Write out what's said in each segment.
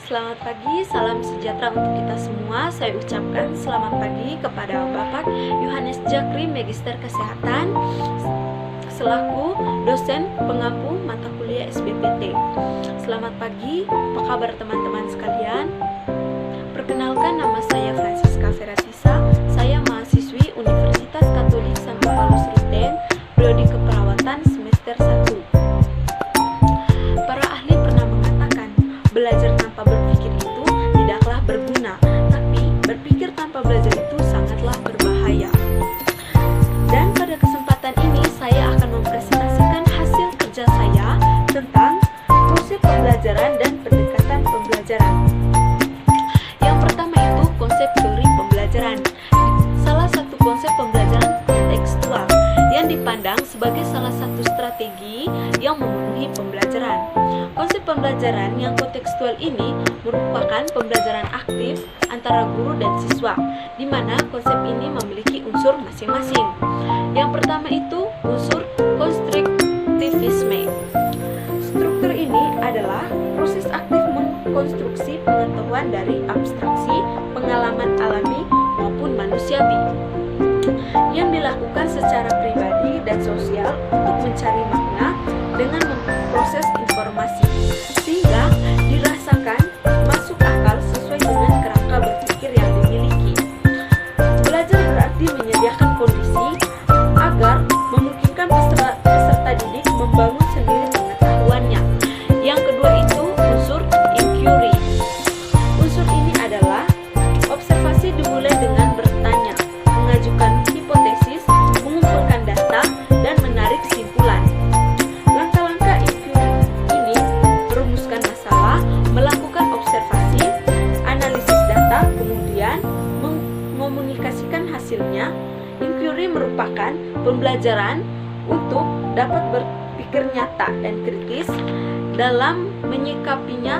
Selamat pagi, salam sejahtera untuk kita semua. Saya ucapkan selamat pagi kepada Bapak Yohanes Jakri, Magister Kesehatan, selaku dosen pengampu mata kuliah SBPT. Selamat pagi, apa kabar teman-teman sekalian? Perkenalkan, nama saya Francisca Veratisa. Saya mahasiswi Universitas Katolik Santo Paulus Ruteng, prodi keperawatan semester 1. Para ahli pernah mengatakan, belajar tanpa berpikir itu tidaklah berguna, tapi berpikir tanpa belajar itu sangatlah berbahaya. Dan pada kesempatan ini saya akan mempresentasikan hasil kerja saya tentang konsep pembelajaran dan pendekatan pembelajaran. Yang pertama itu konsep teori pembelajaran. Salah satu konsep pembelajaran kontekstual yang dipandang sebagai salah satu strategi yang memenuhi pembelajaran. Konsep pembelajaran yang kontekstual ini merupakan pembelajaran aktif antara guru dan siswa, di mana konsep ini memiliki unsur masing-masing. Yang pertama itu unsur konstruktivisme. Struktur ini adalah proses aktif mengkonstruksi pengetahuan dari abstraksi, pengalaman alami maupun manusiawi, yang dilakukan secara pribadi dan sosial untuk mencari makna dengan memproses informasi, sehingga dirasakan masuk akal sesuai dengan kerangka berpikir yang dimiliki. Belajar berarti menyediakan kondisi agar memungkinkan peserta didik membangun sendiri pengetahuannya. Yang kedua itu unsur inquiry. Unsur ini adalah observasi dimulai dengan bertanya, mengajukan hipotesis, mengumpulkan data, dan menarik kesimpulan. Langkah-langkah inquiry ini merumuskan masalah, melakukan observasi, analisis data, kemudian mengomunikasikan hasilnya. Inquiry merupakan pembelajaran untuk dapat berpikir nyata dan kritis dalam menyikapinya.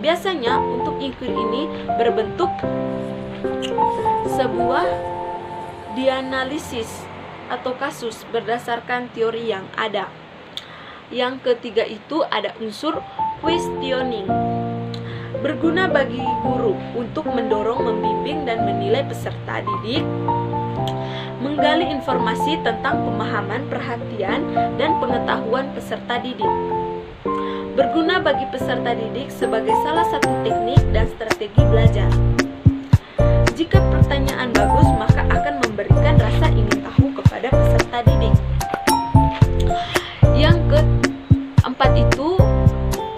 Biasanya untuk inquiry ini berbentuk sebuah dianalisis atau kasus berdasarkan teori yang ada. Yang ketiga itu ada unsur questioning. Berguna bagi guru untuk mendorong, membimbing, dan menilai peserta didik, menggali informasi tentang pemahaman, perhatian, dan pengetahuan peserta didik. Berguna bagi peserta didik sebagai salah satu teknik dan strategi belajar. Jika pertanyaan bagus, maka akan memberikan rasa ingin tahu kepada peserta didik. Yang keempat itu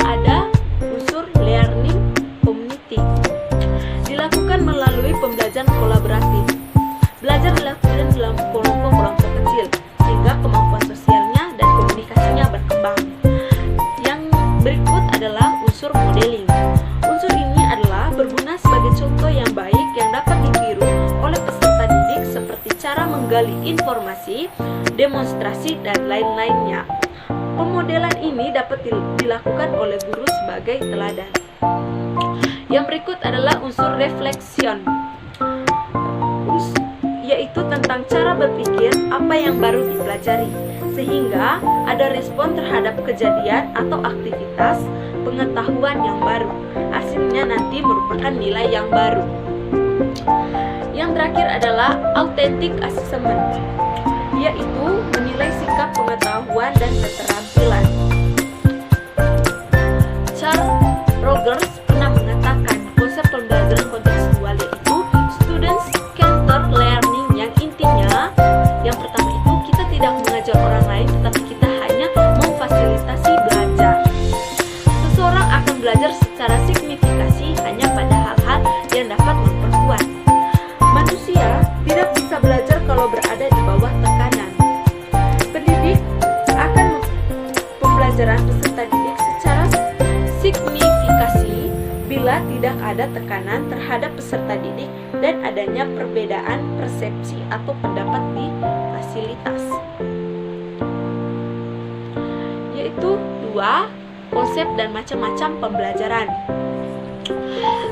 ada unsur learning community. Dilakukan melalui pembelajaran kolaboratif. Belajar dilakukan dalam kelompok-kelompok kecil, sehingga kemampuan sosialnya dan komunikasinya berkembang. Yang berikut adalah unsur modeling. Unsur ini adalah berguna sebagai contoh yang baik yang dapat ditiru oleh peserta didik seperti cara menggali informasi, demonstrasi, dan lain-lainnya. Pemodelan ini dapat dilakukan oleh guru sebagai teladan. Yang berikut adalah unsur reflection, yaitu tentang cara berpikir apa yang baru dipelajari, sehingga ada respon terhadap kejadian atau aktivitas pengetahuan yang baru. Hasilnya nanti merupakan nilai yang baru. Yang terakhir adalah authentic assessment, yaitu menilai sikap, pengetahuan, dan keterampilan. Charles Rogers pernah mengatakan konsep pembelajaran kontekstual yaitu student-centered learning, yang intinya yang pertama itu kita tidak mengajar orang lain, tetapi kita hanya memfasilitasi belajar. Seseorang akan belajar secara signifikasi hanya pada hal-hal yang dapat memperkuat. Manusia tidak bisa belajar kalau berada di bawah tekanan. Pendidik akan pembelajaran peserta didik secara signifikasi bila tidak ada tekanan terhadap peserta didik dan adanya perbedaan persepsi atau pendapat di fasilitas. Yaitu dua, konsep dan macam-macam pembelajaran.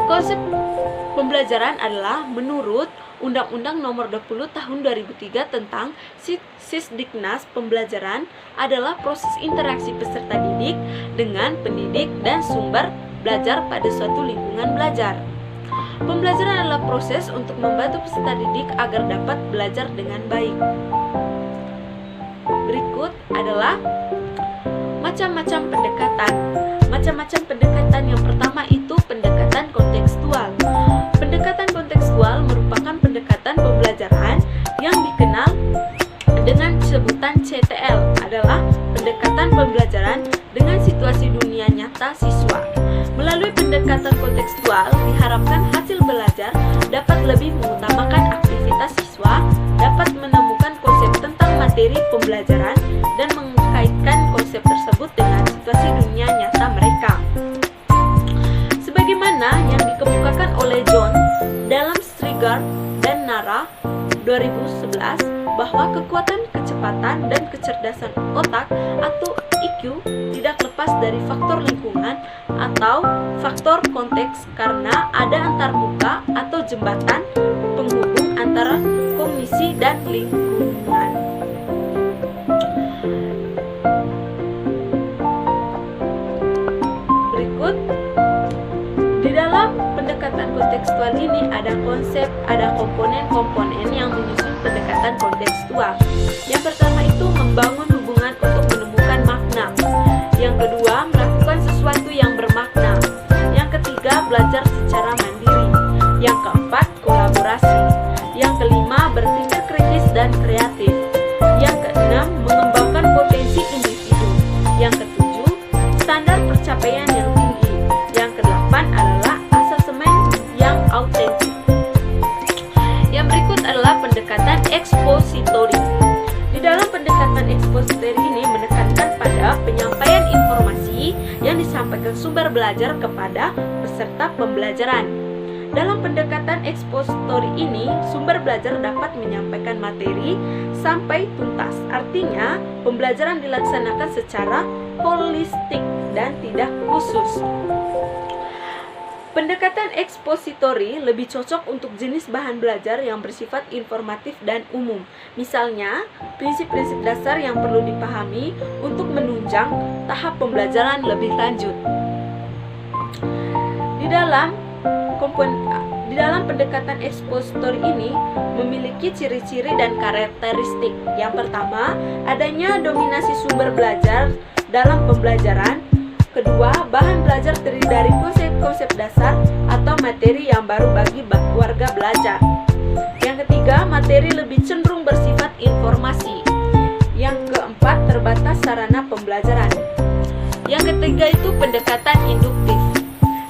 Konsep pembelajaran adalah menurut Undang-Undang Nomor 20 Tahun 2003 tentang Sisdiknas. Pembelajaran adalah proses interaksi peserta didik dengan pendidik dan sumber belajar pada suatu lingkungan belajar. Pembelajaran adalah proses untuk membantu peserta didik agar dapat belajar dengan baik. Berikut adalah macam-macam pendekatan. Macam-macam pendekatan yang pertama itu pendekatan kontekstual. Pendekatan kontekstual merupakan pendekatan pembelajaran yang dikenal dengan sebutan CTL, adalah pendekatan pembelajaran dengan situasi dunia nyata siswa. Melalui pendekatan kontekstual, diharapkan hasil belajar dapat lebih mengutamakan aktivitas siswa, dapat menemukan konsep tentang materi pembelajaran, dan mengaitkan konsep tersebut dengan situasi dunia nyata mereka. Sebagaimana yang dikemukakan oleh John dalam Strigar dan Nara 2011, bahwa kekuatan, kecepatan, dan kecerdasan otak atau IQ tidak lepas dari faktor lingkungan atau faktor konteks karena ada antarmuka atau jembatan penghubung antara kognisi dan lingkungan. Berikut, di dalam pendekatan kontekstual ini ada konsep, ada komponen-komponen yang menyusun pendekatan kontekstual. Yang pertama itu membangun hubungan untuk menemukan makna. Yang kedua, melakukan sesuatu yang bermakna. Yang ketiga, belajar secara mandiri. Yang keempat, kolaborasi. Yang kelima, berpikir kritis dan kreatif. Yang keenam, mengembangkan potensi individu. Yang ketujuh, standar pencapaian yang tinggi. Yang kedelapan adalah asesmen yang autentik. Yang berikut adalah pendekatan ekspositori. Di dalam pendekatan ekspositori ini menekankan pada penyampaian informasi yang disampaikan sumber belajar kepada peserta pembelajaran. Dalam pendekatan ekspositori ini, sumber belajar dapat menyampaikan materi sampai tuntas. Artinya, pembelajaran dilaksanakan secara holistik dan tidak khusus. Pendekatan ekspositori lebih cocok untuk jenis bahan belajar yang bersifat informatif dan umum. Misalnya, prinsip-prinsip dasar yang perlu dipahami untuk menunjang tahap pembelajaran lebih lanjut. Di dalam pendekatan ekspositori ini memiliki ciri-ciri dan karakteristik. Yang pertama, adanya dominasi sumber belajar dalam pembelajaran. Kedua, bahan belajar terdiri dari konsep-konsep dasar atau materi yang baru bagi warga belajar. Yang ketiga, materi lebih cenderung bersifat informasi. Yang keempat, terbatas sarana pembelajaran. Yang ketiga itu pendekatan induktif.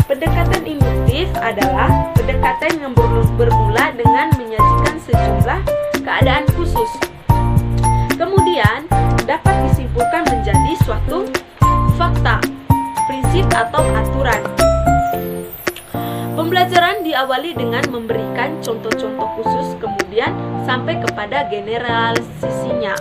Pendekatan induktif adalah pendekatan yang bermula dengan menyajikan sejumlah keadaan khusus. Kemudian, dapat disimpulkan menjadi suatu fakta, prinsip atau aturan. Pembelajaran diawali dengan memberikan contoh-contoh khusus, kemudian sampai kepada generalisasinya.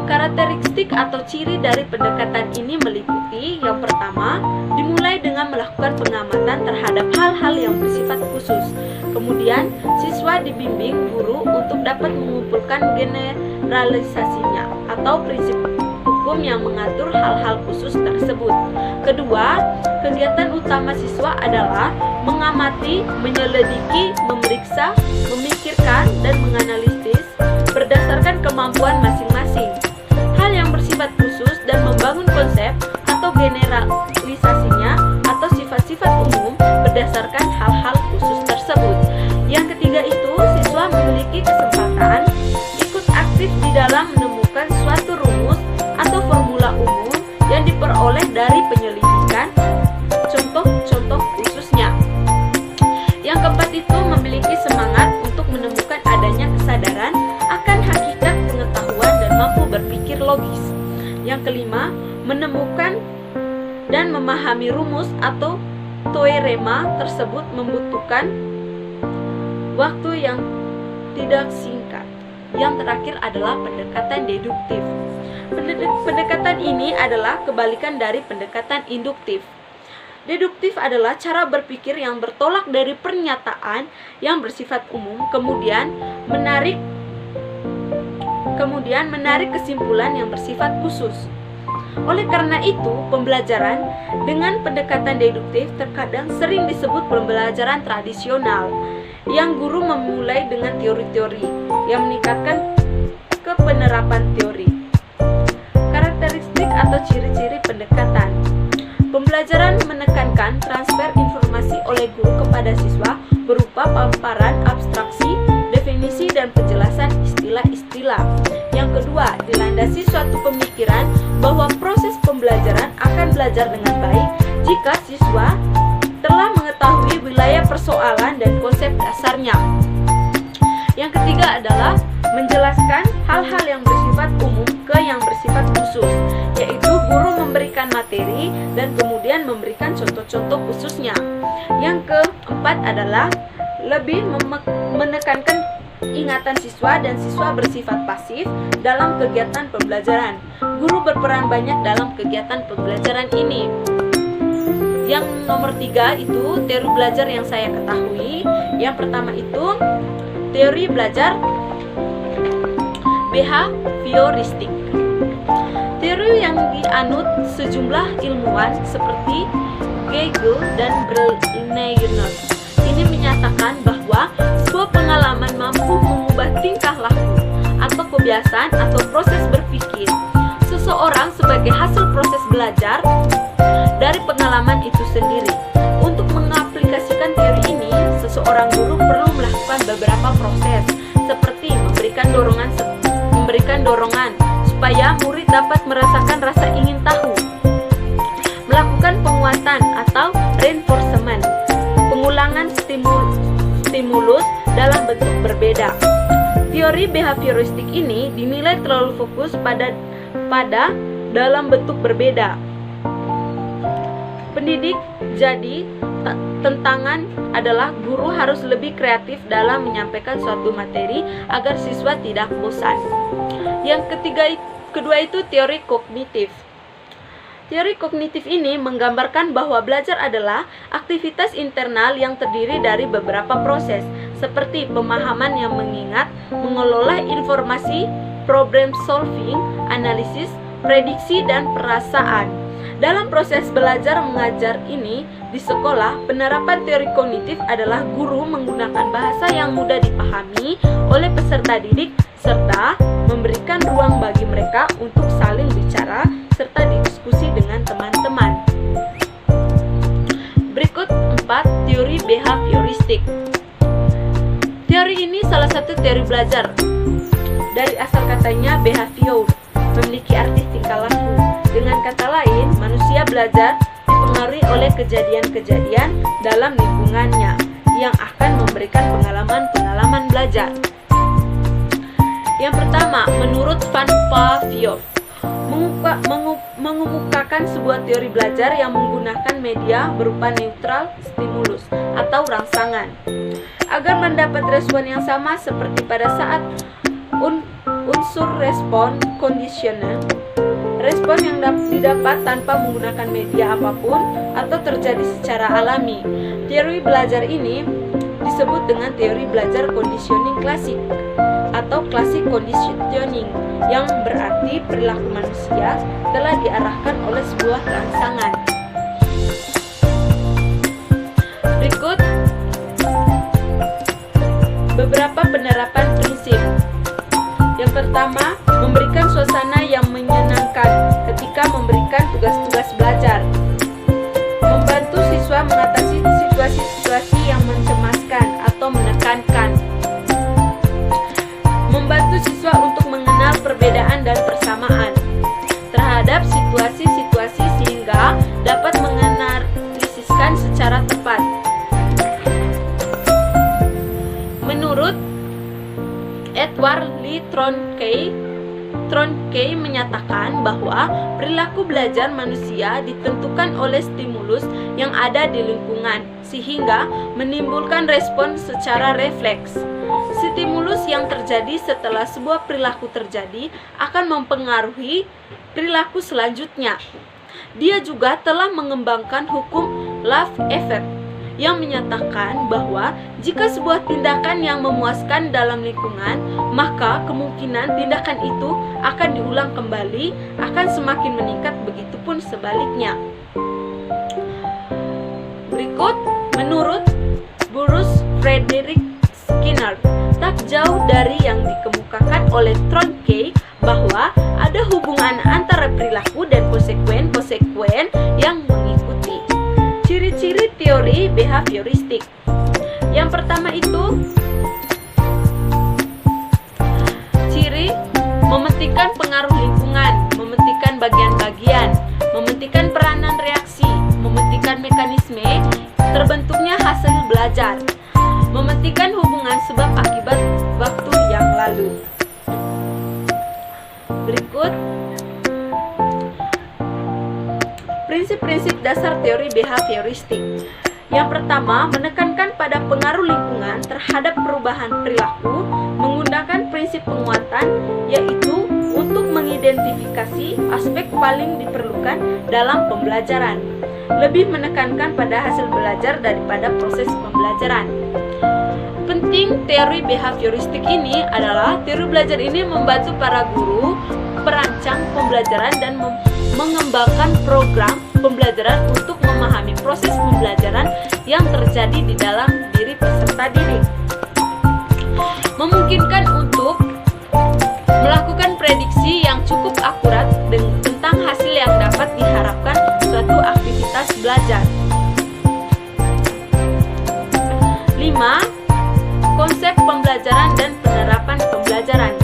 Karakteristik atau ciri dari pendekatan ini meliputi: yang pertama, dimulai dengan melakukan pengamatan terhadap hal-hal yang bersifat khusus. Kemudian, siswa dibimbing guru untuk dapat mengumpulkan generalisasinya atau prinsip hukum yang mengatur hal-hal khusus tersebut. Kedua, kegiatan utama siswa adalah mengamati, menyelidiki, memeriksa, memikirkan, dan menganalisis berdasarkan kemampuan masing-masing hal yang bersifat khusus dan membangun konsep atau generalisasinya atau sifat-sifat umum berdasarkan hal-hal khusus tersebut. Yang ketiga itu, siswa memiliki kesempatan ikut aktif di dalam menemukan suatu rumus atau formula umum yang diperoleh dari penyelidikan contoh-contoh khususnya. Yang keempat itu, memiliki semangat untuk menemukan adanya kesadaran akan hakikat pengetahuan dan mampu berpikir logis. Yang kelima, menemukan dan memahami rumus atau teorema tersebut membutuhkan waktu yang tidak singkat. Yang terakhir adalah pendekatan deduktif. Pendekatan ini adalah kebalikan dari pendekatan induktif. Deduktif adalah cara berpikir yang bertolak dari pernyataan yang bersifat umum, kemudian menarik kesimpulan yang bersifat khusus. Oleh karena itu, pembelajaran dengan pendekatan deduktif terkadang sering disebut pembelajaran tradisional, yang guru memulai dengan teori-teori yang meningkatkan ke penerapan teori. Karakteristik atau ciri-ciri pendekatan. Pembelajaran menekankan transfer informasi oleh guru kepada siswa berupa paparan abstraksi, definisi, dan penjelasan istilah-istilah. Yang kedua, dilandasi suatu pemikiran bahwa proses pembelajaran akan belajar dengan baik jika siswa telah mengetahui wilayah persoalan dan konsep dasarnya. Yang ketiga adalah menjelaskan hal-hal yang bersifat umum ke yang bersifat khusus, yaitu guru memberikan materi dan kemudian memberikan contoh-contoh khususnya. Yang keempat adalah lebih menekankan ingatan siswa dan siswa bersifat pasif dalam kegiatan pembelajaran. Guru berperan banyak dalam kegiatan pembelajaran ini. Yang nomor 3 itu teori belajar yang saya ketahui. Yang pertama itu teori belajar behavioristik. Teori yang dianut sejumlah ilmuwan seperti Hegel dan Berliner. Ini menyatakan bahwa sebuah pengalaman mampu mengubah tingkah laku atau kebiasaan atau proses berpikir seseorang sebagai hasil proses belajar dari pengalaman itu sendiri. Untuk mengaplikasikan teori ini, seseorang guru perlu melakukan beberapa proses seperti memberikan dorongan supaya murid dapat merasakan rasa ingin tahu, melakukan penguatan atau reinforcement, pengulangan stimulus dalam bentuk berbeda. Teori behavioristik ini dinilai terlalu fokus pada dalam bentuk berbeda. Pendidik jadi tantangan adalah guru harus lebih kreatif dalam menyampaikan suatu materi agar siswa tidak bosan. Yang kedua itu teori kognitif. Teori kognitif ini menggambarkan bahwa belajar adalah aktivitas internal yang terdiri dari beberapa proses, seperti pemahaman yang mengingat, mengelola informasi, problem solving, analisis, prediksi, dan perasaan. Dalam proses belajar mengajar ini di sekolah, penerapan teori kognitif adalah guru menggunakan bahasa yang mudah dipahami oleh peserta didik serta memberikan ruang bagi mereka untuk saling bicara serta diskusi dengan teman-teman. Berikut 4 teori behavioristik. Teori ini salah satu teori belajar. Dari asal katanya behavior, memiliki arti tingkah laku. Dengan kata lain, manusia belajar dipengaruhi oleh kejadian-kejadian dalam lingkungannya yang akan memberikan pengalaman-pengalaman belajar. Yang pertama, menurut Van Pavlov, mengemukakan sebuah teori belajar yang menggunakan media berupa neutral stimulus atau rangsangan agar mendapat respon yang sama seperti pada saat unsur respon kondisional. Respon yang didapat tanpa menggunakan media apapun atau terjadi secara alami. Teori belajar ini disebut dengan teori belajar conditioning klasik atau classic conditioning, yang berarti perilaku manusia telah diarahkan oleh sebuah rangsangan. Berikut beberapa penerapan prinsip. Yang pertama, memberikan suasana yang menyenangkan ketika memberikan tugas-tugas belajar. Membantu siswa mengatasi situasi-situasi yang mencemaskan atau menekankan. Membantu siswa untuk mengenal perbedaan dan persamaan terhadap situasi-situasi sehingga dapat menganalisiskan secara tepat. Menurut Edward Lee Troncke menyatakan bahwa perilaku belajar manusia ditentukan oleh stimulus yang ada di lingkungan, sehingga menimbulkan respon secara refleks. Stimulus yang terjadi setelah sebuah perilaku terjadi akan mempengaruhi perilaku selanjutnya. Dia juga telah mengembangkan hukum love effect yang menyatakan bahwa jika sebuah tindakan yang memuaskan dalam lingkungan, maka kemungkinan tindakan itu akan diulang kembali akan semakin meningkat, begitupun sebaliknya. Berikut, menurut Bruce Frederick Skinner, tak jauh dari yang dikemukakan oleh Tromke bahwa ada hubungan antara perilaku dan konsekuen yang mengikuti. Ciri-ciri teori behavioristik. Yang pertama itu ciri mementingkan pengaruh lingkungan, mementingkan bagian-bagian, mementingkan peranan reaksi, mementingkan mekanisme terbentuknya hasil belajar, mementingkan hubungan sebab akibat waktu yang lalu. Berikut prinsip-prinsip dasar teori behavioristik. Yang pertama, menekankan pada pengaruh lingkungan terhadap perubahan perilaku menggunakan prinsip penguatan, yaitu untuk mengidentifikasi aspek paling diperlukan dalam pembelajaran. Lebih menekankan pada hasil belajar daripada proses pembelajaran. Penting teori behavioristik ini adalah teori belajar ini membantu para guru perancang pembelajaran dan mengembangkan program pembelajaran untuk memahami proses pembelajaran yang terjadi di dalam diri peserta didik. Memungkinkan untuk melakukan prediksi yang cukup akurat tentang hasil yang dapat diharapkan suatu aktivitas belajar. 5. Konsep pembelajaran dan penerapan pembelajaran.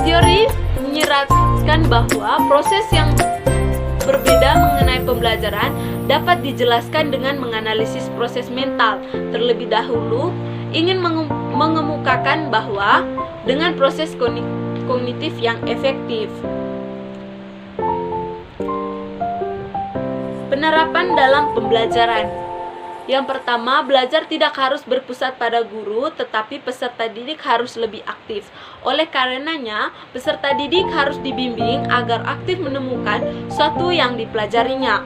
Teori menyeratkan bahwa proses yang berbeda mengenai pembelajaran dapat dijelaskan dengan menganalisis proses mental. Terlebih dahulu, ingin mengemukakan bahwa dengan proses kognitif yang efektif. Penerapan dalam pembelajaran. Yang pertama, belajar tidak harus berpusat pada guru, tetapi peserta didik harus lebih aktif. Oleh karenanya, peserta didik harus dibimbing agar aktif menemukan sesuatu yang dipelajarinya.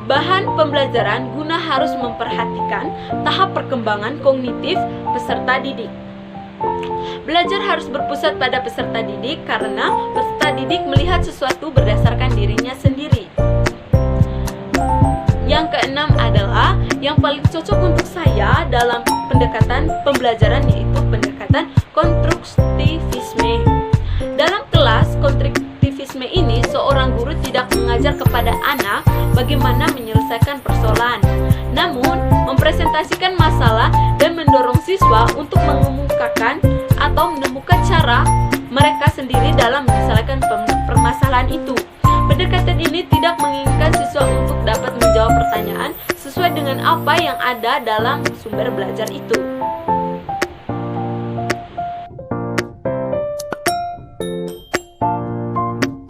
Bahan pembelajaran guna harus memperhatikan tahap perkembangan kognitif peserta didik. Belajar harus berpusat pada peserta didik karena peserta didik melihat sesuatu berdasarkan dirinya sendiri. Yang keenam adalah yang paling cocok untuk saya dalam pendekatan pembelajaran, yaitu pendekatan konstruktivisme. Dalam kelas konstruktivisme ini, seorang guru tidak mengajar kepada anak bagaimana menyelesaikan persoalan, namun mempresentasikan masalah dan mendorong siswa untuk mengemukakan atau menemukan cara mereka sendiri dalam menyelesaikan permasalahan itu. Pendekatan ini tidak menginginkan siswa untuk dapat menjawab pertanyaan sesuai dengan apa yang ada dalam sumber belajar itu.